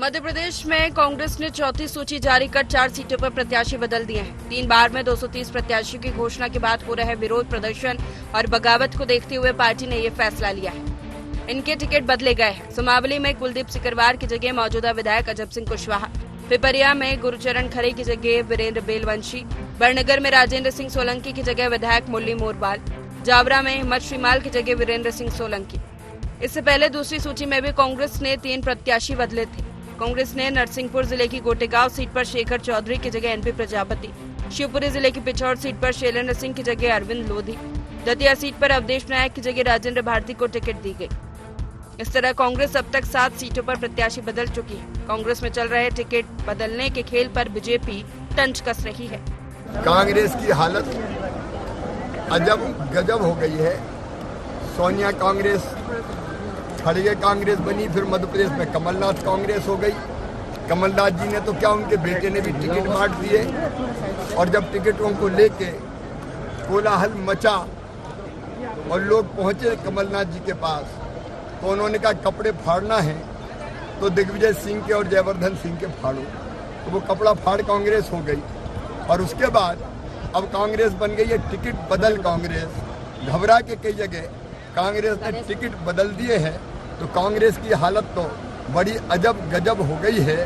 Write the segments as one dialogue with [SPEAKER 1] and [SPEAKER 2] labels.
[SPEAKER 1] मध्य प्रदेश में कांग्रेस ने चौथी सूची जारी कर 4 सीटों पर प्रत्याशी बदल दिए हैं। 3 बार में 230 प्रत्याशियों की घोषणा के बाद हो रहे विरोध प्रदर्शन और बगावत को देखते हुए पार्टी ने ये फैसला लिया है। इनके टिकट बदले गए हैं। सुमावली में कुलदीप सिकरवार की जगह मौजूदा विधायक अजब सिंह कुशवाहा, पिपरिया में गुरुचरण खरे की जगह वीरेंद्र बेलवंशी, बड़नगर में राजेंद्र सिंह सोलंकी की जगह विधायक मुरली मोरवाल, जावरा में हिम्मत श्रीमाल की जगह वीरेंद्र सिंह सोलंकी। इससे पहले दूसरी सूची में भी कांग्रेस ने 3 प्रत्याशी बदले थे। कांग्रेस ने नरसिंहपुर जिले की गोटेगांव सीट पर शेखर चौधरी की जगह एनपी प्रजापति, शिवपुरी जिले की पिछौर सीट पर शैलेंद्र सिंह की जगह अरविंद लोधी, दतिया सीट पर अवधेश नायक की जगह राजेंद्र भारती को टिकट दी गई। इस तरह कांग्रेस अब तक 7 सीटों पर प्रत्याशी बदल चुकी है। कांग्रेस में चल रहे टिकट बदलने के खेल पर बीजेपी तंज कस रही है।
[SPEAKER 2] कांग्रेस की हालत अजब गजब हो गई है। सोनिया कांग्रेस, खड़गे कांग्रेस बनी, फिर मध्य प्रदेश में कमलनाथ कांग्रेस हो गई। कमलनाथ जी ने तो क्या, उनके बेटे ने भी टिकट बांट दिए, और जब टिकटों को लेके कोलाहल मचा और लोग पहुंचे कमलनाथ जी के पास, तो उन्होंने कहा कपड़े फाड़ना है तो दिग्विजय सिंह के और जयवर्धन सिंह के फाड़ो, तो वो कपड़ा फाड़ कांग्रेस हो गई। और उसके बाद अब कांग्रेस बन गई है टिकट बदल कांग्रेस। घबरा के कई जगह कांग्रेस ने टिकट बदल दिए हैं, तो कांग्रेस की हालत तो बड़ी अजब गजब हो गई है,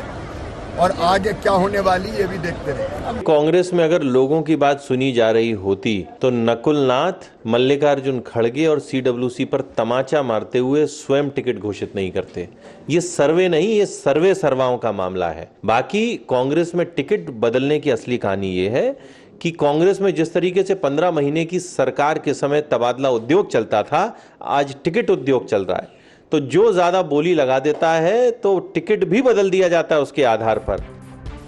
[SPEAKER 2] और आगे क्या होने वाली ये भी देखते रहे।
[SPEAKER 3] कांग्रेस में अगर लोगों की बात सुनी जा रही होती तो नकुल नाथ, मल्लिकार्जुन खड़गे और सीडब्ल्यूसी पर तमाचा मारते हुए स्वयं टिकट घोषित नहीं करते। ये सर्वे नहीं, ये सर्वे सर्वाओं का मामला है। बाकी कांग्रेस में टिकट बदलने की असली कहानी ये है कि कांग्रेस में जिस तरीके से 15 महीने की सरकार के समय तबादला उद्योग चलता था, आज टिकट उद्योग चल रहा है। तो जो ज्यादा बोली लगा देता है तो टिकट भी बदल दिया जाता है उसके आधार पर।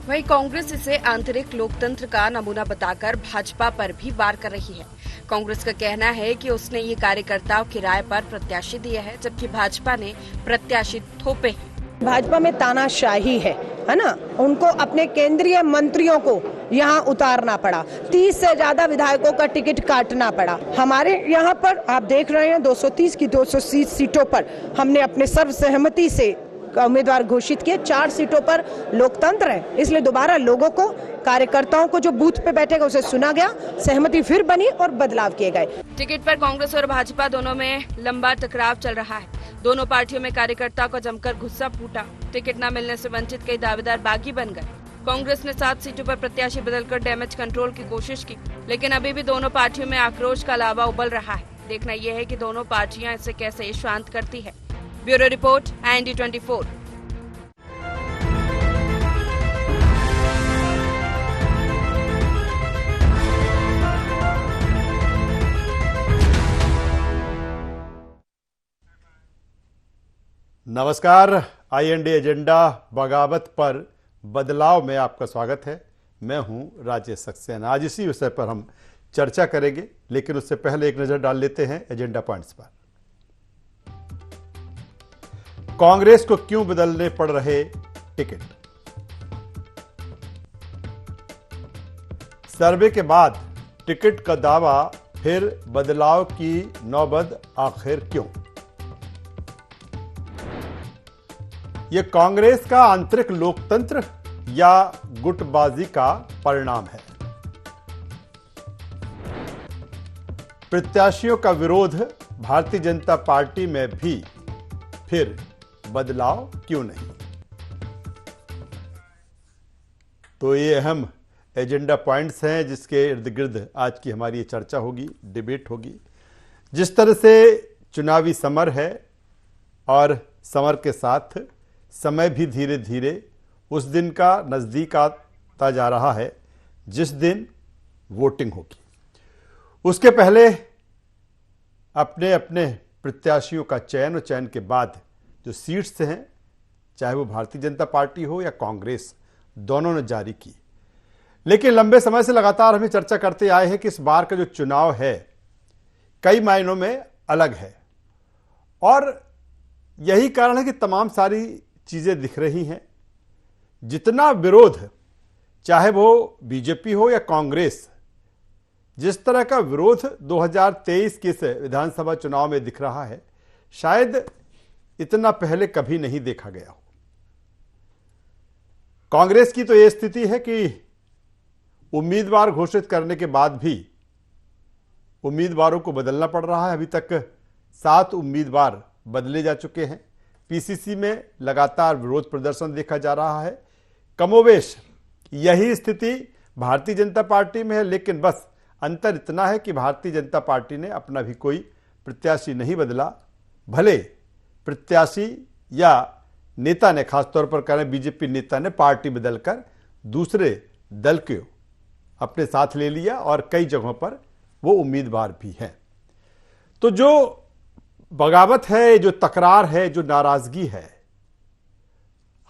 [SPEAKER 1] वहीं कांग्रेस इसे आंतरिक लोकतंत्र का नमूना बताकर भाजपा पर भी वार कर रही है। कांग्रेस का कहना है कि उसने ये कार्यकर्ताओं की राय पर प्रत्याशी दिए हैं, जबकि भाजपा ने प्रत्याशी थोपे हैं।
[SPEAKER 4] भाजपा में तानाशाही है ना। उनको अपने केंद्रीय मंत्रियों को यहाँ उतारना पड़ा, 30 से ज्यादा विधायकों का टिकट काटना पड़ा। हमारे यहाँ पर आप देख रहे हैं 230 की 230 सीटों पर हमने अपने सर्वसहमति से उम्मीदवार घोषित किए। 4 सीटों पर लोकतंत्र है, इसलिए दोबारा लोगों को, कार्यकर्ताओं को जो बूथ पे बैठेगा उसे सुना गया, सहमति फिर बनी और बदलाव किए गए।
[SPEAKER 1] टिकट पर कांग्रेस और भाजपा दोनों में लंबा टकराव चल रहा है। दोनों पार्टियों में कार्यकर्ताओं का जमकर गुस्सा फूटा। टिकट न मिलने से वंचित कई दावेदार बागी बन गए। कांग्रेस ने 7 सीटों पर प्रत्याशी बदलकर डैमेज कंट्रोल की कोशिश की, लेकिन अभी भी दोनों पार्टियों में आक्रोश का लावा उबल रहा है। देखना यह है कि दोनों पार्टियां इसे कैसे शांत करती है। Bureau report, IND24।
[SPEAKER 5] नमस्कार, IND एजेंडा बगावत पर बदलाव में आपका स्वागत है। मैं हूं राजेश सक्सेना। आज इसी विषय पर हम चर्चा करेंगे, लेकिन उससे पहले एक नजर डाल लेते हैं एजेंडा पॉइंट्स पर। कांग्रेस को क्यों बदलने पड़ रहे टिकट? सर्वे के बाद टिकट का दावा, फिर बदलाव की नौबत आखिर क्यों? यह कांग्रेस का आंतरिक लोकतंत्र या गुटबाजी का परिणाम है? प्रत्याशियों का विरोध भारतीय जनता पार्टी में भी, फिर बदलाव क्यों नहीं? तो ये अहम एजेंडा पॉइंट्स हैं जिसके इर्द गिर्द आज की हमारी चर्चा होगी, डिबेट होगी। जिस तरह से चुनावी समर है और समर के साथ समय भी धीरे धीरे उस दिन का नजदीक आता जा रहा है जिस दिन वोटिंग होगी। उसके पहले अपने अपने प्रत्याशियों का चयन और चयन के बाद जो सीट्स हैं, चाहे वो भारतीय जनता पार्टी हो या कांग्रेस, दोनों ने जारी की। लेकिन लंबे समय से लगातार हमें चर्चा करते आए हैं कि इस बार का जो चुनाव है कई मायनों में अलग है, और यही कारण है कि तमाम सारी चीजें दिख रही हैं। जितना विरोध, चाहे वो बीजेपी हो या कांग्रेस, जिस तरह का विरोध 2023 के विधानसभा चुनाव में दिख रहा है, शायद इतना पहले कभी नहीं देखा गया हो। कांग्रेस की तो ये स्थिति है कि उम्मीदवार घोषित करने के बाद भी उम्मीदवारों को बदलना पड़ रहा है। अभी तक 7 उम्मीदवार बदले जा चुके हैं। पीसीसी में लगातार विरोध प्रदर्शन देखा जा रहा है। कमोवेश यही स्थिति भारतीय जनता पार्टी में है, लेकिन बस अंतर इतना है कि भारतीय जनता पार्टी ने अपना भी कोई प्रत्याशी नहीं बदला। भले प्रत्याशी या नेता ने, खासतौर पर कह रहे बीजेपी नेता ने पार्टी बदलकर दूसरे दल को अपने साथ ले लिया और कई जगहों पर वो उम्मीदवार भी हैं। तो जो बगावत है, जो तकरार है, जो नाराजगी है,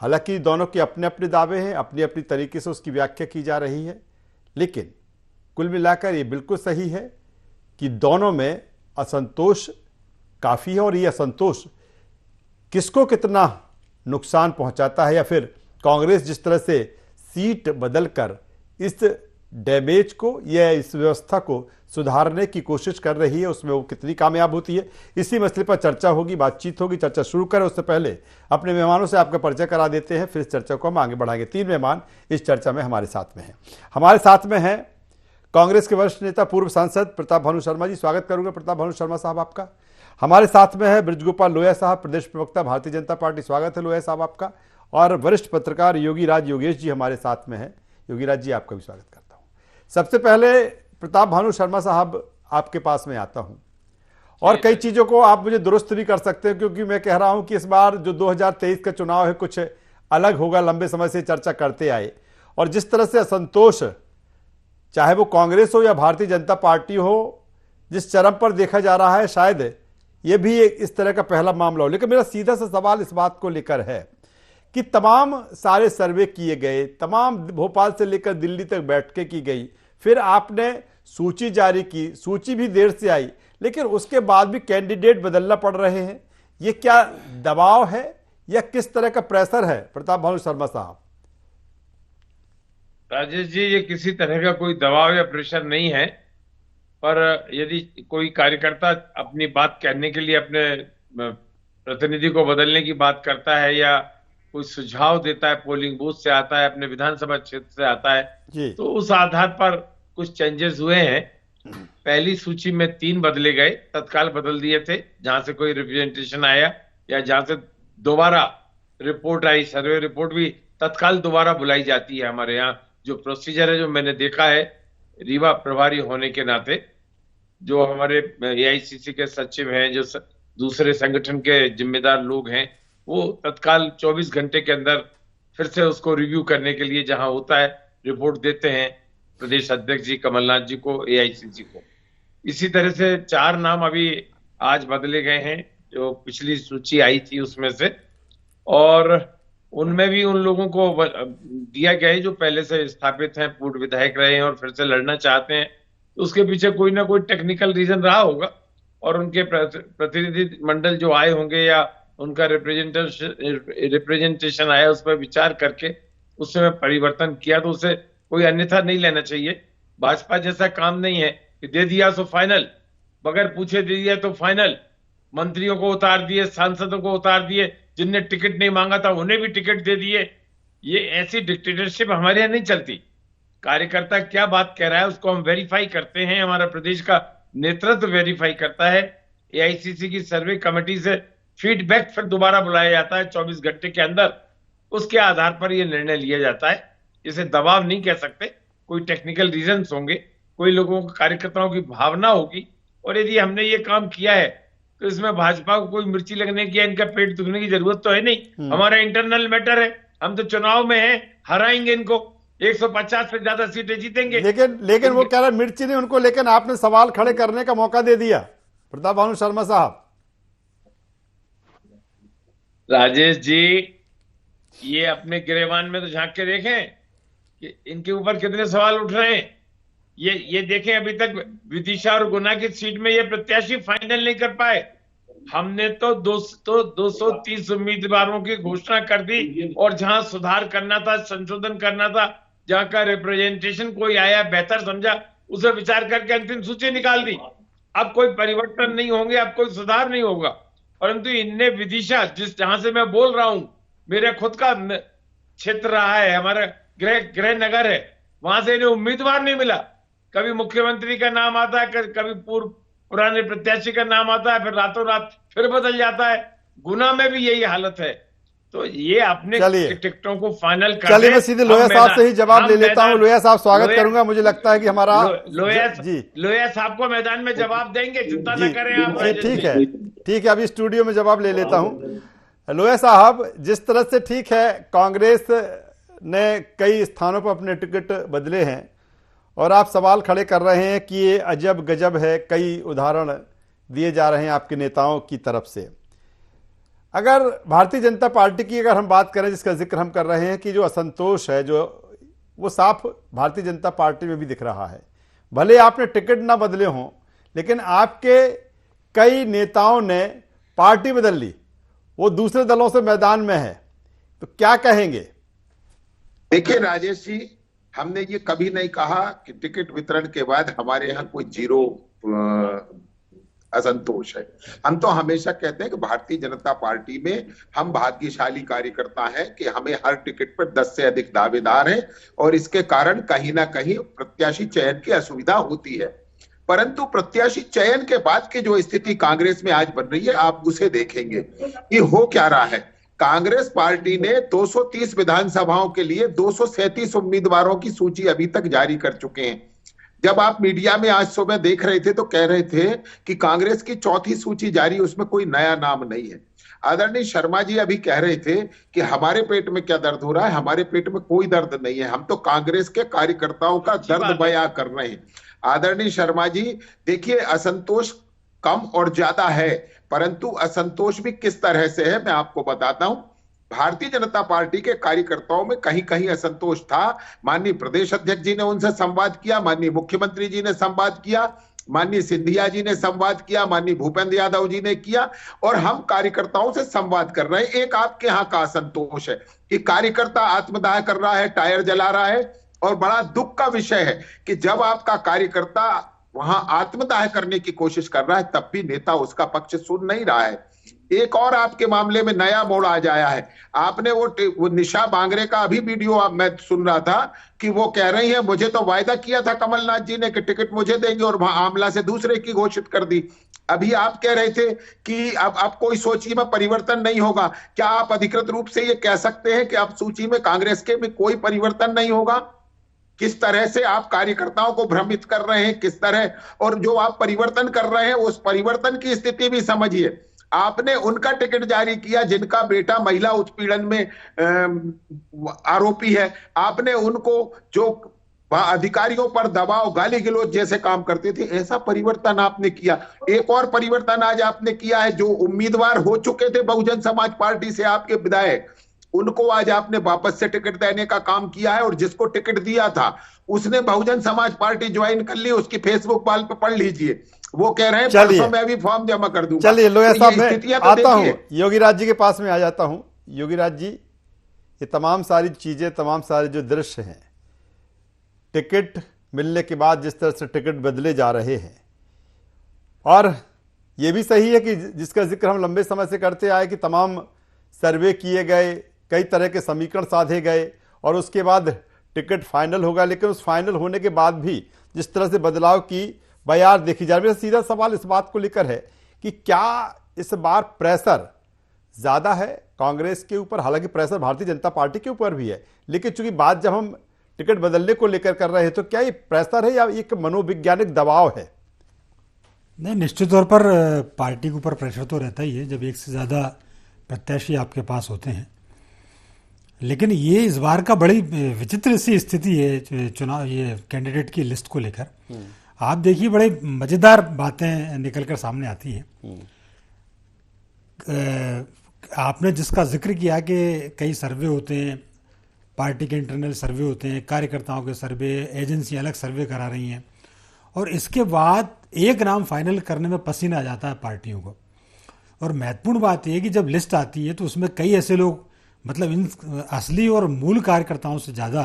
[SPEAKER 5] हालांकि दोनों के अपने अपने दावे हैं, अपनी अपनी तरीके से उसकी व्याख्या की जा रही है, लेकिन कुल मिलाकर ये बिल्कुल सही है कि दोनों में असंतोष काफी है। और ये असंतोष किसको कितना नुकसान पहुंचाता है, या फिर कांग्रेस जिस तरह से सीट बदलकर इस डैमेज को या इस व्यवस्था को सुधारने की कोशिश कर रही है, उसमें वो कितनी कामयाब होती है, इसी मसले पर चर्चा होगी, बातचीत होगी। चर्चा शुरू करें उससे पहले अपने मेहमानों से आपका परिचय करा देते हैं, फिर इस चर्चा को हम आगे बढ़ाएंगे। 3 मेहमान इस चर्चा में हमारे साथ में हैं। हमारे साथ में हैं कांग्रेस के वरिष्ठ नेता पूर्व सांसद प्रताप भानु शर्मा जी। स्वागत करूंगा प्रताप भानु शर्मा साहब आपका। हमारे साथ में है बृजगोपाल लोहिया साहब, प्रदेश प्रवक्ता भारतीय जनता पार्टी। स्वागत है लोहिया साहब आपका। और वरिष्ठ पत्रकार योगीराज योगेश जी हमारे साथ में है। योगीराज जी आपका भी स्वागत करता हूं। सबसे पहले प्रताप भानु शर्मा साहब आपके पास में आता हूं, और कई चीजों को आप मुझे दुरुस्त भी कर सकते हैं, क्योंकि मैं कह रहा हूं कि इस बार जो 2023 का चुनाव है कुछ अलग होगा। लंबे समय से चर्चा करते आए, और जिस तरह से असंतोष, चाहे वो कांग्रेस हो या भारतीय जनता पार्टी हो, जिस चरम पर देखा जा रहा है, शायद ये भी इस तरह का पहला मामला हो। लेकिन मेरा सीधा सा सवाल इस बात को लेकर है कि तमाम सारे सर्वे किए गए, तमाम भोपाल से लेकर दिल्ली तक बैठकें की गई, फिर आपने सूची जारी की, सूची भी देर से आई, लेकिन उसके बाद भी कैंडिडेट बदलना पड़ रहे हैं। ये क्या दबाव है या किस तरह का प्रेशर है प्रताप भानु शर्मा साहब?
[SPEAKER 6] राजेश जी, ये किसी तरह का कोई दबाव या प्रेशर नहीं है, पर यदि कोई कार्यकर्ता अपनी बात कहने के लिए अपने प्रतिनिधि को बदलने की बात करता है, या कोई सुझाव देता है, पोलिंग बूथ से आता है, अपने विधानसभा क्षेत्र से आता है, तो उस आधार पर कुछ चेंजेस हुए हैं। पहली सूची में 3 बदले गए, तत्काल बदल दिए थे, जहां से कोई रिप्रेजेंटेशन आया या जहां से दोबारा रिपोर्ट आई, सर्वे रिपोर्ट भी तत्काल दोबारा बुलाई जाती है। हमारे यहाँ जो प्रोसीजर है, जो मैंने देखा है रीवा प्रभारी होने के नाते, जो हमारे एआईसीसी के सचिव हैं, जो दूसरे संगठन के जिम्मेदार लोग हैं, वो तत्काल 24 घंटे के अंदर फिर से उसको रिव्यू करने के लिए जहां होता है रिपोर्ट देते हैं प्रदेश अध्यक्ष जी कमलनाथ जी को, एआईसीसी को। इसी तरह से 4 नाम अभी आज बदले गए हैं, जो पिछली सूची आई थी उसमें से, और उनमें भी उन लोगों को दिया गया है जो पहले से स्थापित हैं, पूर्व विधायक रहे हैं और फिर से लड़ना चाहते हैं। तो उसके पीछे कोई ना कोई टेक्निकल रीजन रहा होगा, और उनके प्रतिनिधि मंडल जो आए होंगे या उनका रिप्रेजेंटेशन आया, उस पर विचार करके उसमें परिवर्तन किया, तो उसे कोई अन्यथा नहीं लेना चाहिए। भाजपा जैसा काम नहीं है कि दे दिया सो फाइनल, बगैर पूछे दे दिया तो फाइनल। मंत्रियों को उतार दिए, सांसदों को उतार दिए, जिनने टिकट नहीं मांगा था उन्हें भी टिकट दे दिए। ये ऐसी डिक्टेटरशिप हमारे यहाँ नहीं चलती। कार्यकर्ता क्या बात कह रहा है उसको हम वेरीफाई करते हैं, हमारा प्रदेश का नेतृत्व वेरीफाई करता है, एआईसीसी की सर्वे कमेटी से फीडबैक फिर दोबारा बुलाया जाता है 24 घंटे के अंदर, उसके आधार पर यह निर्णय लिया जाता है। इसे दबाव नहीं कह सकते, कोई टेक्निकल रीजंस होंगे, कोई लोगों को, कार्यकर्ताओं की भावना होगी। और यदि हमने ये काम किया है तो इसमें भाजपा को कोई मिर्ची लगने की या इनका पेट दुखने की जरूरत तो है नहीं। हमारा इंटरनल मैटर है, हम तो चुनाव में हैं, हराएंगे इनको, 150 से ज्यादा सीटें जीतेंगे।
[SPEAKER 5] लेकिन वो कह रहे मिर्ची नहीं उनको, लेकिन आपने सवाल खड़े करने का मौका दे दिया प्रताप भानु शर्मा साहब।
[SPEAKER 6] राजेश जी, ये अपने गिरेबान में तो झांक के देखें कि इनके ऊपर कितने सवाल उठ रहे हैं। ये देखें, अभी तक विदिशा और गुना की सीट में ये प्रत्याशी फाइनल नहीं कर पाए। हमने तो 230 उम्मीदवारों की घोषणा कर दी, और जहां सुधार करना था, संशोधन करना था, जहां का रिप्रेजेंटेशन कोई आया बेहतर समझा, उसे विचार करके अंतिम सूची निकाल दी। अब कोई परिवर्तन नहीं होंगे, अब कोई सुधार नहीं होगा। परंतु इनने विदिशा, जहां से मैं बोल रहा हूं, मेरे खुद का क्षेत्र रहा है, हमारा गृह नगर है, वहां से इन्हें उम्मीदवार नहीं मिला। कभी मुख्यमंत्री का नाम आता है, कभी पुराने प्रत्याशी का नाम आता है, फिर रातों रात फिर बदल जाता है। गुना में भी यही हालत है। तो ये अपने टिकटों को फाइनल कर
[SPEAKER 5] चलिए, मैं सीधे लोहिया साहब से ही जवाब ले लेता हूं। लोहिया साहब, स्वागत करूंगा। मुझे लगता है कि हमारा
[SPEAKER 6] लोहिया साहब को मैदान में जवाब देंगे, चिंता न करें आप।
[SPEAKER 5] ठीक है, अभी स्टूडियो में जवाब ले लेता हूं। लोहिया साहब, जिस तरह से ठीक है कांग्रेस ने कई स्थानों पर अपने टिकट बदले हैं और आप सवाल खड़े कर रहे हैं कि ये अजब गजब है, कई उदाहरण दिए जा रहे हैं आपके नेताओं की तरफ से। अगर भारतीय जनता पार्टी की अगर हम बात करें, जिसका जिक्र हम कर रहे हैं कि जो असंतोष है जो वो साफ भारतीय जनता पार्टी में भी दिख रहा है। भले आपने टिकट ना बदले हों, लेकिन आपके कई नेताओं ने पार्टी बदल ली, वो दूसरे दलों से मैदान में है, तो क्या कहेंगे?
[SPEAKER 7] देखिए राजेश जी, हमने ये कभी नहीं कहा कि टिकट वितरण के बाद हमारे यहाँ कोई जीरो असंतोष है। हम तो हमेशा कहते हैं कि भारतीय जनता पार्टी में हम भाग्यशाली कार्यकर्ता हैं कि हमें हर टिकट पर 10 से अधिक दावेदार हैं और इसके कारण कहीं ना कहीं प्रत्याशी चयन की असुविधा होती है। परंतु प्रत्याशी चयन के बाद की जो स्थिति कांग्रेस में आज बन रही है, आप उसे देखेंगे कि हो क्या रहा है। कांग्रेस पार्टी ने 230 विधानसभाओं के लिए 237 उम्मीदवारों की सूची अभी तक जारी कर चुके हैं। जब आप मीडिया में आज सुबह देख रहे थे तो कह रहे थे कि कांग्रेस की चौथी सूची जारी, उसमें कोई नया नाम नहीं है। आदरणीय शर्मा जी अभी कह रहे थे कि हमारे पेट में क्या दर्द हो रहा है। हमारे पेट में कोई दर्द नहीं है, हम तो कांग्रेस के कार्यकर्ताओं का दर्द बयां कर रहे हैं। आदरणीय शर्मा जी, देखिए, असंतोष कम और ज्यादा है, परंतु असंतोष भी किस तरह से है मैं आपको बताता हूं। भारतीय जनता पार्टी के कार्यकर्ताओं में कहीं कहीं असंतोष था। माननीय प्रदेश अध्यक्ष जी ने उनसे संवाद किया, माननीय मुख्यमंत्री जी ने संवाद किया, माननीय सिंधिया जी ने संवाद किया, माननीय भूपेंद्र यादव जी ने किया, और हम कार्यकर्ताओं से संवाद कर रहे हैं। एक आपके यहाँ का असंतोष है कि कार्यकर्ता आत्मदाह कर रहा है, टायर जला रहा है, और बड़ा दुख का विषय है कि जब आपका कार्यकर्ता वहां आत्मदाह करने की कोशिश कर रहा है तब भी नेता उसका पक्ष सुन नहीं रहा है। एक और आपके मामले में नया मोड़ आ जाया है। आपने वो निशा बांगरे का अभी वीडियो मैं सुन रहा था कि वो कह रही है मुझे तो वायदा किया था कमलनाथ जी ने कि टिकट मुझे देंगे, और वहां आमला से दूसरे की घोषित कर दी। अभी आप कह रहे थे कि अब कोई सूची में परिवर्तन नहीं होगा। क्या आप अधिकृत रूप से ये कह सकते हैं कि अब सूची में कांग्रेस के में कोई परिवर्तन नहीं होगा? किस तरह से आप कार्यकर्ताओं को भ्रमित कर रहे हैं, किस तरह, और जो आप परिवर्तन कर रहे हैं उस परिवर्तन की स्थिति भी समझिए। आपने उनका टिकट जारी किया जिनका बेटा महिला उत्पीड़न में आरोपी है। आपने उनको जो अधिकारियों पर दबाव, गाली गलौज जैसे काम करते थे, ऐसा परिवर्तन आपने किया। एक और परिवर्तन आज आपने किया है, जो उम्मीदवार हो चुके थे बहुजन समाज पार्टी से आपके विधायक, उनको आज आपने वापस से टिकट देने का काम किया है, और जिसको टिकट दिया था उसने बहुजन समाज पार्टी ज्वाइन कर ली। उसकी फेसबुक वाल पे पढ़ लीजिए, वो कह रहे हैं परसों मैं भी फॉर्म जमा कर दूंगा।
[SPEAKER 5] चलिए लोहिया साहब, मैं आता हूं योगी राज जी के पास में आ जाता हूं। योगी राज जी, ये तमाम सारी चीजें, तमाम सारे जो दृश्य हैं, टिकट मिलने के बाद जिस तरह से टिकट बदले जा रहे हैं, और ये भी सही है कि जिसका जिक्र हम लंबे समय से करते आए कि तमाम सर्वे किए गए, कई तरह के समीकरण साधे गए, और उसके बाद टिकट फाइनल होगा। लेकिन उस फाइनल होने के बाद भी जिस तरह से बदलाव की बयार देखी जा रही है, मेरा सीधा सवाल इस बात को लेकर है कि क्या इस बार प्रेशर ज्यादा है कांग्रेस के ऊपर? हालांकि प्रेशर भारतीय जनता पार्टी के ऊपर भी है, लेकिन चूंकि बात जब हम टिकट बदलने को लेकर कर रहे हैं, तो क्या ये प्रेशर है या एक मनोवैज्ञानिक दबाव है?
[SPEAKER 8] नहीं, निश्चित तौर पर पार्टी के ऊपर प्रेशर तो रहता ही है जब एक से ज्यादा प्रत्याशी आपके पास होते हैं। लेकिन ये इस बार का बड़ी विचित्र सी स्थिति है चुनाव, ये कैंडिडेट की लिस्ट को लेकर। आप देखिए, बड़े मजेदार बातें निकलकर सामने आती हैं। आपने जिसका जिक्र किया कि कई सर्वे होते हैं, पार्टी के इंटरनल सर्वे होते हैं, कार्यकर्ताओं के सर्वे, एजेंसी अलग सर्वे करा रही हैं, और इसके बाद एक नाम फाइनल करने में पसीना आ जाता है पार्टियों को। और महत्वपूर्ण बात यह कि जब लिस्ट आती है तो उसमें कई ऐसे लोग, मतलब इन असली और मूल कार्यकर्ताओं से ज़्यादा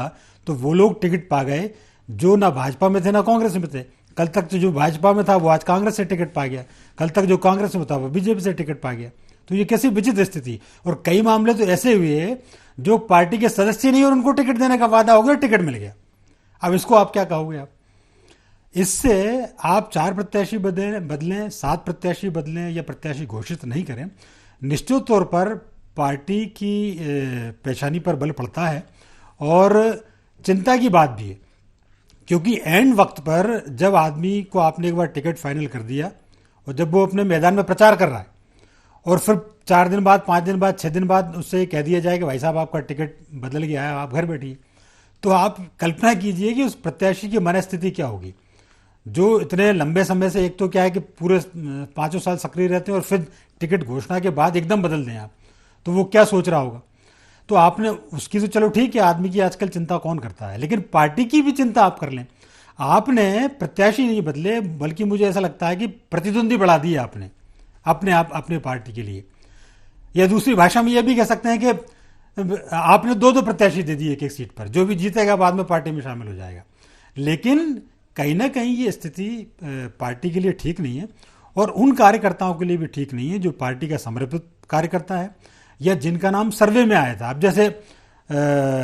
[SPEAKER 8] तो वो लोग टिकट पा गए जो ना भाजपा में थे ना कांग्रेस में थे। कल तक तो जो भाजपा में था वो आज कांग्रेस से टिकट पा गया, कल तक जो कांग्रेस में था वो बीजेपी से टिकट पा गया। तो ये कैसी विचित्र स्थिति। और कई मामले तो ऐसे हुए जो पार्टी के सदस्य नहीं और उनको टिकट देने का वादा हो गया, टिकट मिल गया। अब इसको आप क्या कहोगे? आप इससे आप 4 प्रत्याशी बदलें, 7 प्रत्याशी बदलें या प्रत्याशी घोषित नहीं करें, निश्चित तौर पर पार्टी की पेशानी पर बल पड़ता है। और चिंता की बात भी है, क्योंकि एंड वक्त पर जब आदमी को आपने एक बार टिकट फाइनल कर दिया और जब वो अपने मैदान में प्रचार कर रहा है और फिर 4 दिन बाद, 5 दिन बाद, 6 दिन बाद उससे कह दिया जाए कि भाई साहब आपका टिकट बदल गया है, आप घर बैठिए, तो आप कल्पना कीजिए कि उस प्रत्याशी की मनस्थिति क्या होगी, जो इतने लंबे समय से, एक तो क्या है कि पूरे 5 साल सक्रिय रहते हैं और फिर टिकट घोषणा के बाद एकदम बदल दें आप, तो वो क्या सोच रहा होगा। तो आपने उसकी तो चलो ठीक है, आदमी की आजकल चिंता कौन करता है, लेकिन पार्टी की भी चिंता आप कर लें। आपने प्रत्याशी नहीं बदले, बल्कि मुझे ऐसा लगता है कि प्रतिद्वंदी बढ़ा दिए आपने अपने पार्टी के लिए। या दूसरी भाषा में यह भी कह सकते हैं कि आपने 2 प्रत्याशी दे दिए एक सीट पर, जो भी जीतेगा बाद में पार्टी में शामिल हो जाएगा। लेकिन कहीं ना कहीं ये स्थिति पार्टी के लिए ठीक नहीं है और उन कार्यकर्ताओं के लिए भी ठीक नहीं है जो पार्टी का समर्पित कार्यकर्ता है या जिनका नाम सर्वे में आया था। अब जैसे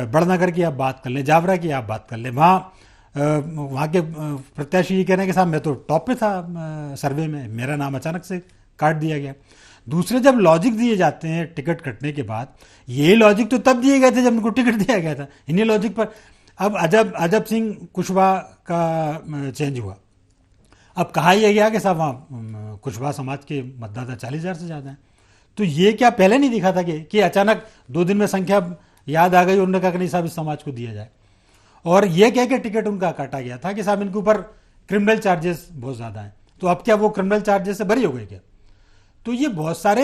[SPEAKER 8] बड़नगर की आप बात कर लें, जावरा की आप बात कर लें, वहाँ के प्रत्याशी ये कह रहे हैं कि साहब मैं तो टॉप पे था सर्वे में, मेरा नाम अचानक से काट दिया गया। दूसरे जब लॉजिक दिए जाते हैं टिकट कटने के बाद, ये लॉजिक तो तब दिए गए थे जब उनको टिकट दिया गया था, इन्हीं लॉजिक पर। अब अजब सिंह कुशवाहा का चेंज हुआ, अब कहा यह गया कि साहब वहाँ कुशवाहा समाज के मतदाता 40,000 से ज़्यादा हैं। तो ये क्या पहले नहीं दिखा था कि अचानक 2 दिन में संख्या याद आ गई, उन्होंने कहा कि नहीं साहब इस समाज को दिया जाए। और ये कह के टिकट उनका काटा गया था कि साहब इनके ऊपर क्रिमिनल चार्जेस बहुत ज़्यादा हैं। तो अब क्या वो क्रिमिनल चार्जेस से बरी हो गए क्या? तो ये बहुत सारे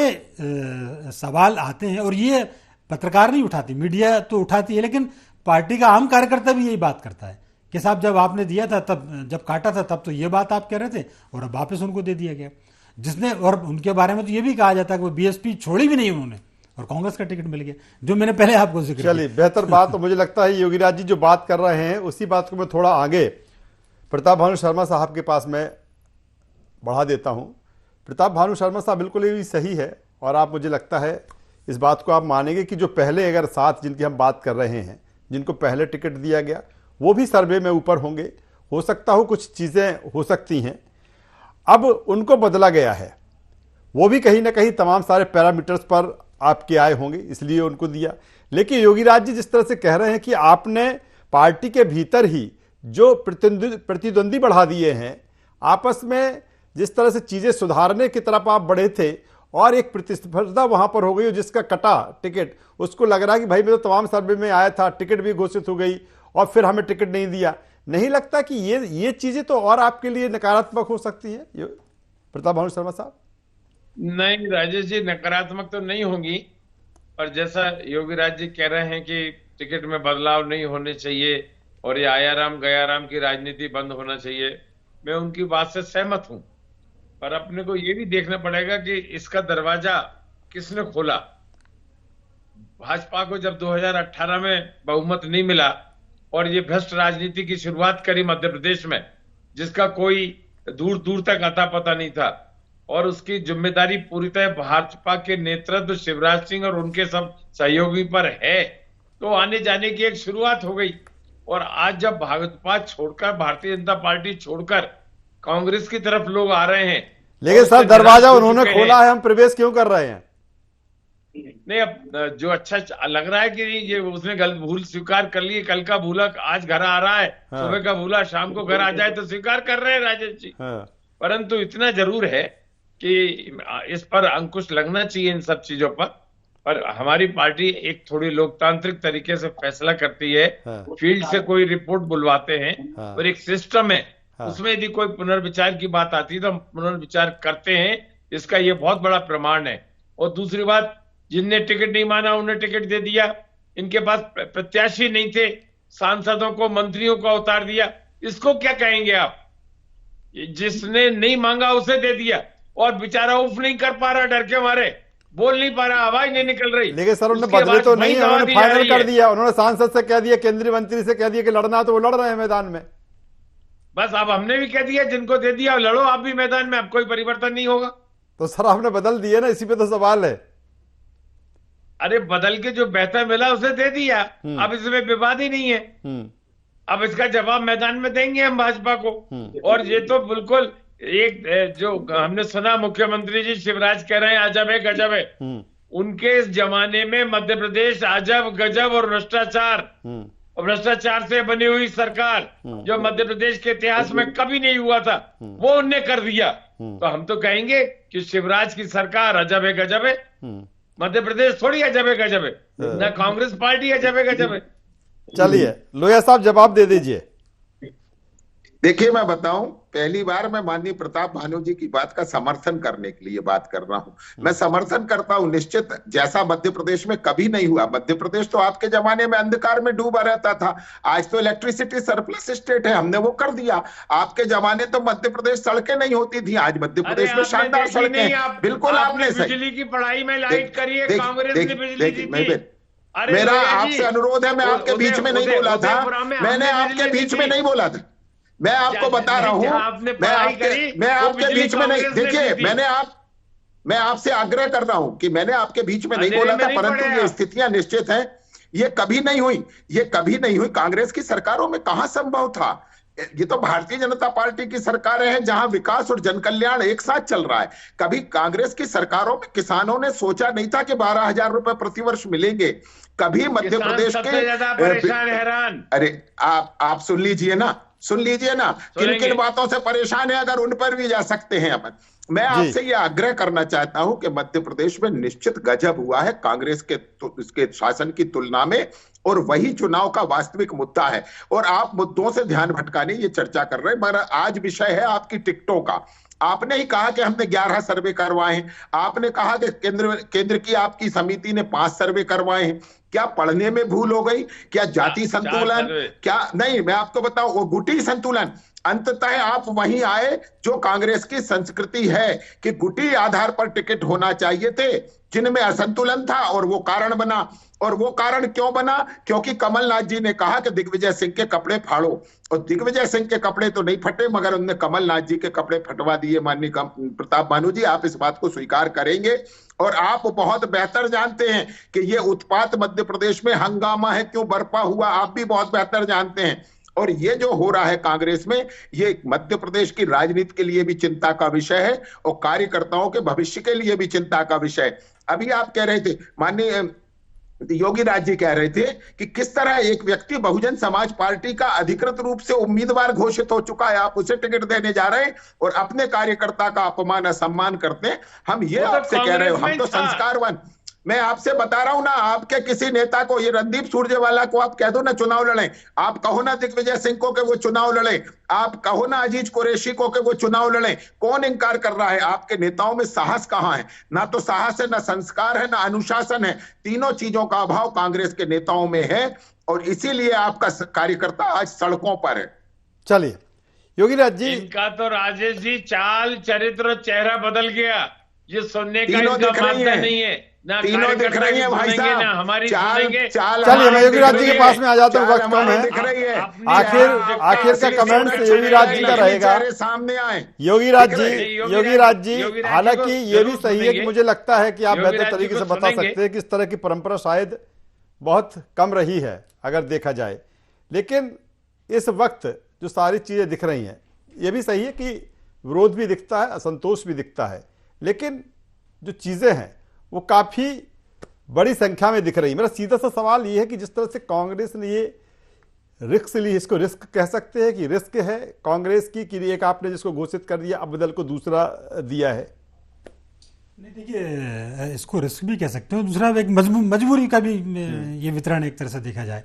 [SPEAKER 8] सवाल आते हैं और ये पत्रकार नहीं उठाती, मीडिया तो उठाती है, लेकिन पार्टी का आम कार्यकर्ता भी यही बात करता है कि साहब जब आपने दिया था, तब जब काटा था तब तो ये बात आप कह रहे थे और अब वापस उनको दे दिया गया। जिसने, और उनके बारे में तो ये भी कहा जाता है कि वो बीएसपी छोड़ी भी नहीं उन्होंने और कांग्रेस का टिकट मिल गया, जो मैंने पहले आपको जिक्र किया।
[SPEAKER 5] चलिए, बेहतर बात तो मुझे लगता है योगीराज जी जो बात कर रहे हैं उसी बात को मैं थोड़ा आगे प्रताप भानु शर्मा साहब के पास में बढ़ा देता हूं। प्रताप भानु शर्मा साहब बिल्कुल ही सही है और आप, मुझे लगता है इस बात को आप मानेंगे कि जो पहले अगर 7 जिनकी हम बात कर रहे हैं, जिनको पहले टिकट दिया गया, वो भी सर्वे में ऊपर होंगे। हो सकता हो कुछ चीज़ें हो सकती हैं, अब उनको बदला गया है, वो भी कहीं ना कहीं तमाम सारे पैरामीटर्स पर आपके आए होंगे, इसलिए उनको दिया। लेकिन योगीराज जी जिस तरह से कह रहे हैं कि आपने पार्टी के भीतर ही जो प्रतिद्वंदी बढ़ा दिए हैं, आपस में जिस तरह से चीज़ें सुधारने की तरफ आप बढ़े थे और एक प्रतिस्पर्धा वहां पर हो गई, जिसका कटा टिकट, उसको लग रहा है कि भाई मैं तो तमाम सर्वे में आया था, टिकट भी घोषित हो गई और फिर हमें टिकट नहीं दिया। नहीं लगता कि ये चीजें तो और आपके लिए नकारात्मक हो सकती है प्रताप भानु शर्मा साहब?
[SPEAKER 6] नहीं राजेश जी, नकारात्मक तो नहीं होंगी, पर जैसा योगीराज जी कह रहे हैं कि टिकट में बदलाव नहीं होने चाहिए और ये आया राम गया राम की राजनीति बंद होना चाहिए, मैं उनकी बात से सहमत हूं। पर अपने को ये भी देखना पड़ेगा कि इसका दरवाजा किसने खोला। भाजपा को जब 2018 में बहुमत नहीं मिला और ये भ्रष्ट राजनीति की शुरुआत करी मध्य प्रदेश में, जिसका कोई दूर दूर तक अता पता नहीं था, और उसकी जिम्मेदारी पूरी तरह भाजपा के नेतृत्व शिवराज सिंह और उनके सब सहयोगी पर है, तो आने जाने की एक शुरुआत हो गई। और आज जब भाजपा छोड़कर, भारतीय जनता पार्टी छोड़कर कांग्रेस की तरफ लोग आ रहे हैं,
[SPEAKER 5] लेकिन सर दरवाजा उन्होंने खोला है, हम प्रवेश क्यों कर रहे हैं?
[SPEAKER 6] नहीं, अब जो अच्छा लग रहा है कि ये उसने गलत भूल स्वीकार कर ली, कल का भूला आज घर आ रहा है, हाँ। सुबह का भूला शाम को घर आ जाए तो स्वीकार कर रहे हैं राजेश जी, हाँ। परंतु इतना जरूर है कि इस पर अंकुश लगना चाहिए इन सब चीजों पर हमारी पार्टी एक थोड़ी लोकतांत्रिक तरीके से फैसला करती है, हाँ। फील्ड से कोई रिपोर्ट बुलवाते हैं, हाँ। और एक सिस्टम है, हाँ। उसमें यदि कोई पुनर्विचार की बात आती है तो हम पुनर्विचार करते हैं, इसका ये बहुत बड़ा प्रमाण है। और दूसरी बात, जिनने टिकट नहीं माना उन्हें टिकट दे दिया, इनके पास प्रत्याशी नहीं थे, सांसदों को मंत्रियों को उतार दिया, इसको क्या कहेंगे आप? जिसने नहीं मांगा उसे दे दिया और बेचारा उफ नहीं कर पा रहा, डर के मारे बोल नहीं पा रहा, आवाज नहीं निकल रही।
[SPEAKER 5] लेकिन सर उन्होंने बदले तो नहीं, उन्होंने फाइनल कर दिया, उन्होंने सांसद से कह दिया, केंद्रीय मंत्री से कह दिया कि लड़ना, तो वो लड़ रहे हैं मैदान में।
[SPEAKER 6] बस अब हमने भी कह दिया, जिनको दे दिया लड़ो आप भी मैदान में, अब कोई परिवर्तन नहीं होगा।
[SPEAKER 5] तो सर आपने बदल दिए ना, इसी पे तो सवाल है।
[SPEAKER 6] अरे बदल के जो बेहतर मिला उसे दे दिया, अब इसमें विवाद ही नहीं है। अब इसका जवाब मैदान में देंगे हम भाजपा को। और ये तो बिल्कुल एक जो हमने सुना मुख्यमंत्री जी शिवराज कह रहे हैं अजब है गजब है, उनके इस जमाने में मध्य प्रदेश अजब गजब और भ्रष्टाचार से बनी हुई सरकार जो मध्य प्रदेश के इतिहास में कभी नहीं हुआ था, वो उनने कर दिया। तो हम तो कहेंगे कि शिवराज की सरकार अजब है गजब है, मध्य प्रदेश थोड़ी अजब है गजब है, ना कांग्रेस पार्टी अजब है गजब है।
[SPEAKER 5] चलिए लोहिया साहब जवाब दे दीजिए।
[SPEAKER 7] देखिए मैं बताऊं, पहली बार मैं माननीय प्रताप भानु जी की बात का समर्थन करने के लिए बात कर रहा हूं। मैं समर्थन करता हूं निश्चित, जैसा मध्य प्रदेश में कभी नहीं हुआ। मध्य प्रदेश तो आपके जमाने में अंधकार में डूबा रहता था, आज तो इलेक्ट्रिसिटी सरप्लस स्टेट है, हमने वो कर दिया। आपके जमाने तो मध्य प्रदेश सड़कें नहीं होती थी, आज मध्य प्रदेश में शानदार सड़कें। बिल्कुल आपने
[SPEAKER 6] बिजली की पढ़ाई में लाइट करिए, कांग्रेस ने बिजली जीती।
[SPEAKER 7] मेरा आपसे अनुरोध है, मैं आपके बीच में नहीं बोला था, मैंने आपके बीच में नहीं बोला था, मैं आपको बता रहा हूं, मैं आपके बीच में नहीं, देखिए मैं आपसे आग्रह कर रहा हूं कि मैंने आपके बीच में नहीं बोला था, परंतु ये स्थितियां निश्चित हैं, ये कभी नहीं हुई। कांग्रेस की सरकारों में कहां संभव था? ये तो भारतीय जनता पार्टी की सरकारें हैं जहां विकास और जनकल्याण एक साथ चल रहा है। कभी कांग्रेस की सरकारों में किसानों ने सोचा नहीं था कि 12,000 रुपए प्रतिवर्ष मिलेंगे। कभी मध्य प्रदेश के
[SPEAKER 6] हैरान,
[SPEAKER 7] अरे आप सुन लीजिए ना, किन किन बातों से परेशान है, अगर उन पर भी जा सकते हैं अपन। मैं आपसे यह आग्रह करना चाहता हूं कि मध्य प्रदेश में निश्चित गजब हुआ है कांग्रेस के इसके शासन की तुलना में, और वही चुनाव का वास्तविक मुद्दा है। और आप मुद्दों से ध्यान भटकाने ये चर्चा कर रहे हैं, मगर आज विषय है आपकी टिकटों का। आपने ही कहा कि हमने 11 सर्वे करवाए हैं, आपने कहा कि केंद्र की आपकी समिति ने 5 सर्वे करवाए हैं। क्या पढ़ने में भूल हो गई? क्या जाति संतुलन? क्या नहीं, मैं आपको बताऊं, वो गुटी संतुलन। अंततः आप वहीं आए जो कांग्रेस की संस्कृति है कि गुटी आधार पर टिकट होना चाहिए थे, जिनमें असंतुलन था, और वो कारण बना। और वो कारण क्यों बना? क्योंकि कमलनाथ जी ने कहा कि दिग्विजय सिंह के कपड़े फाड़ो, और दिग्विजय सिंह के कपड़े तो नहीं फटे, मगर उन्होंने कमलनाथ जी के कपड़े फटवा दिए। माननीय प्रताप भानु जी, आप इस बात को स्वीकार करेंगे, और आप बहुत बेहतर जानते हैं कि ये उत्पात मध्य प्रदेश में हंगामा है क्यों बरपा हुआ, आप भी बहुत बेहतर जानते हैं। और ये जो हो रहा है कांग्रेस में, ये मध्य प्रदेश की राजनीति के लिए भी चिंता का विषय है, और कार्यकर्ताओं के भविष्य के लिए भी चिंता का विषय है। अभी आप कह रहे थे, माननीय योगी राज जी कह रहे थे कि किस तरह एक व्यक्ति बहुजन समाज पार्टी का अधिकृत रूप से उम्मीदवार घोषित हो चुका है, आप उसे टिकट देने जा रहे हैं और अपने कार्यकर्ता का अपमान असम्मान करते हैं। हम ये आपसे कह रहे हो, हम तो संस्कारवान। मैं आपसे बता रहा हूं ना, आपके किसी नेता को, ये रणदीप सुरजेवाला को आप कह दो ना चुनाव लड़े, आप कहो ना दिग्विजय सिंह को कि वो चुनाव लड़े, आप कहो ना अजीज कुरैशी को कि वो चुनाव लड़े, कौन इंकार कर रहा है? आपके नेताओं में साहस कहां है? ना तो साहस है, ना संस्कार है, ना अनुशासन है। तीनों चीजों का अभाव कांग्रेस के नेताओं में है, और इसीलिए आपका कार्यकर्ता आज सड़कों पर है।
[SPEAKER 5] चलिए योगी राज जी,
[SPEAKER 6] इनका तो राजेश जी चाल चरित्र चेहरा बदल गया, ये सुनने का इनका मामला नहीं है, ना
[SPEAKER 7] तीनों दिख रही है भाई साहब,
[SPEAKER 6] ना हमारी
[SPEAKER 5] चलिए मैं योगी राज जी के पास में आ जाता हूँ, वक्त कम है। आखिर का कमेंट योगी राज जी का रहेगा।
[SPEAKER 7] सामने आए
[SPEAKER 5] योगी राज जी, हालांकि ये भी सही है कि मुझे लगता है कि आप बेहतर तरीके से बता सकते हैं कि इस तरह की परंपरा शायद बहुत कम रही है अगर देखा जाए, लेकिन इस वक्त जो सारी चीजें दिख रही हैं, ये भी सही है कि विरोध भी दिखता है, असंतोष भी दिखता है, लेकिन जो चीजें हैं वो काफी बड़ी संख्या में दिख रही है। मेरा सीधा सा सवाल ये है कि जिस तरह से कांग्रेस ने ये रिस्क ली, इसको रिस्क कह सकते हैं कि रिस्क है कांग्रेस की, कि एक आपने जिसको घोषित कर दिया, अब बदल को दूसरा दिया है?
[SPEAKER 8] नहीं, देखिए इसको रिस्क भी कह सकते हो, दूसरा एक मजबूरी का भी ये वितरण एक तरह से देखा जाए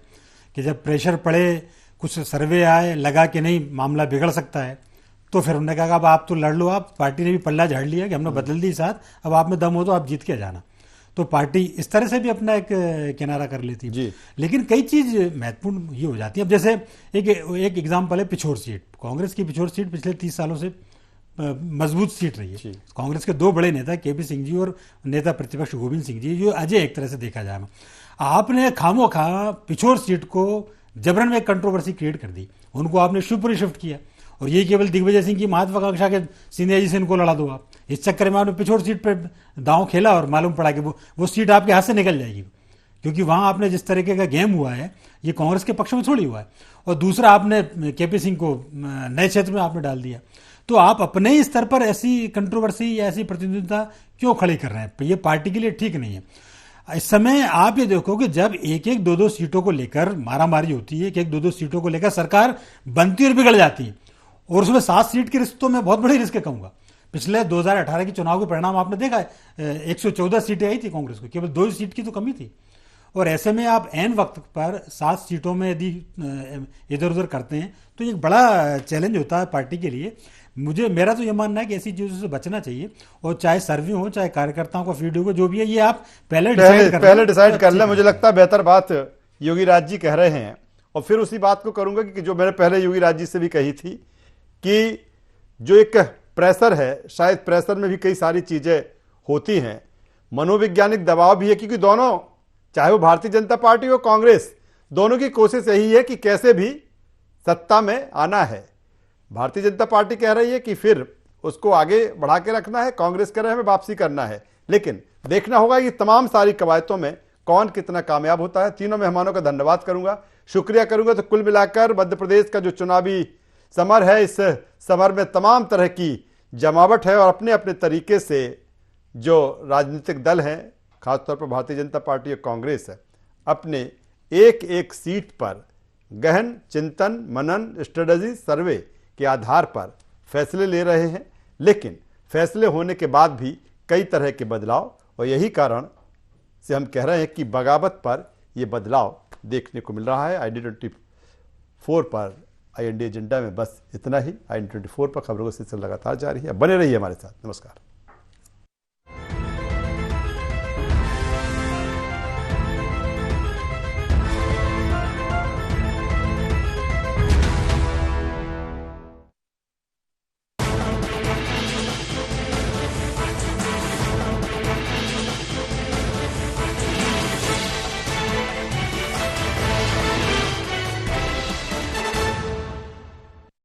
[SPEAKER 8] कि जब प्रेशर पड़े, कुछ सर्वे आए, लगा कि नहीं मामला बिगड़ सकता है, तो फिर उन्होंने कहा अब आप तो लड़ लो, आप पार्टी ने भी पल्ला झाड़ लिया कि हमने बदल दी साथ, अब आप में दम हो तो आप जीत के जाना। तो पार्टी इस तरह से भी अपना एक किनारा कर लेती है। लेकिन कई चीज महत्वपूर्ण ये हो जाती है। अब जैसे एक एग्जाम्पल है पिछोर सीट, कांग्रेस की पिछोर सीट पिछले 30 सालों से मजबूत सीट रही है। कांग्रेस के 2 बड़े नेता केपी सिंह जी और नेता प्रतिपक्ष गोविंद सिंह जी, जो अजय एक तरह से देखा जाए, आपने खामोखा पिछोर सीट को जबरन में कंट्रोवर्सी क्रिएट कर दी, उनको आपने शिवपुरी शिफ्ट किया, और ये केवल दिग्विजय सिंह की महत्वाकांक्षा के सिंधिया जी से इनको लड़ा दो आप, इस चक्कर में आपने पिछोड़ सीट पर दांव खेला और मालूम पड़ा कि वो सीट आपके हाथ से निकल जाएगी, क्योंकि वहां आपने जिस तरीके का गेम हुआ है ये कांग्रेस के पक्ष में थोड़ी हुआ है। और दूसरा, आपने केपी सिंह को नए क्षेत्र में आपने डाल दिया। तो आप अपने ही स्तर पर ऐसी कंट्रोवर्सी या ऐसी प्रतिद्वंदिता क्यों खड़ी कर रहे हैं? ये पार्टी के लिए ठीक नहीं है। इस समय आप ये देखो कि जब एक एक दो दो सीटों को लेकर मारामारी होती है, एक एक दो दो सीटों को लेकर सरकार बनती और बिगड़ जाती है, और उसमें 7 सीट के रिश्तों में बहुत बड़ी रिस्क कहूंगा। पिछले 2018 के चुनाव के परिणाम आपने देखा है, 114 सीटें आई थी कांग्रेस को, केवल 2 सीट की तो कमी थी। और ऐसे में आप एन वक्त पर 7 सीटों में यदि इधर उधर करते हैं तो एक बड़ा चैलेंज होता है पार्टी के लिए। मेरा तो ये मानना है कि ऐसी चीजों से बचना चाहिए, और चाहे सर्वे हो, चाहे कार्यकर्ताओं का फीड हो, जो भी है ये आप पहले डिसाइड
[SPEAKER 5] कर लें। मुझे लगता है बेहतर बात योगी राज जी कह रहे हैं, और फिर उसी बात को करूंगा कि जो मैंने पहले योगी राज जी से भी कही थी कि जो एक प्रेशर है, शायद प्रेशर में भी कई सारी चीजें होती हैं, मनोवैज्ञानिक दबाव भी है, क्योंकि दोनों, चाहे वो भारतीय जनता पार्टी हो कांग्रेस, दोनों की कोशिश यही है कि कैसे भी सत्ता में आना है। भारतीय जनता पार्टी कह रही है कि फिर उसको आगे बढ़ा के रखना है, कांग्रेस कह रहे हैं हमें वापसी करना है। लेकिन देखना होगा कि तमाम सारी कवायतों में कौन कितना कामयाब होता है। तीनों मेहमानों का धन्यवाद करूंगा, शुक्रिया करूंगा। तो कुल मिलाकर मध्य प्रदेश का जो चुनावी समर है, इस समर में तमाम तरह की जमावट है, और अपने अपने तरीके से जो राजनीतिक दल हैं, खासतौर पर भारतीय जनता पार्टी और कांग्रेस है, अपने एक एक सीट पर गहन चिंतन, मनन, स्ट्रेटजी, सर्वे के आधार पर फैसले ले रहे हैं। लेकिन फैसले होने के बाद भी कई तरह के बदलाव, और यही कारण से हम कह रहे हैं कि बगावत पर यह बदलाव देखने को मिल रहा है। ID24 पर IND एजेंडा में बस इतना ही। ID24 पर खबरों का सिलसिला लगातार जारी है, बने रहिए हमारे साथ। नमस्कार।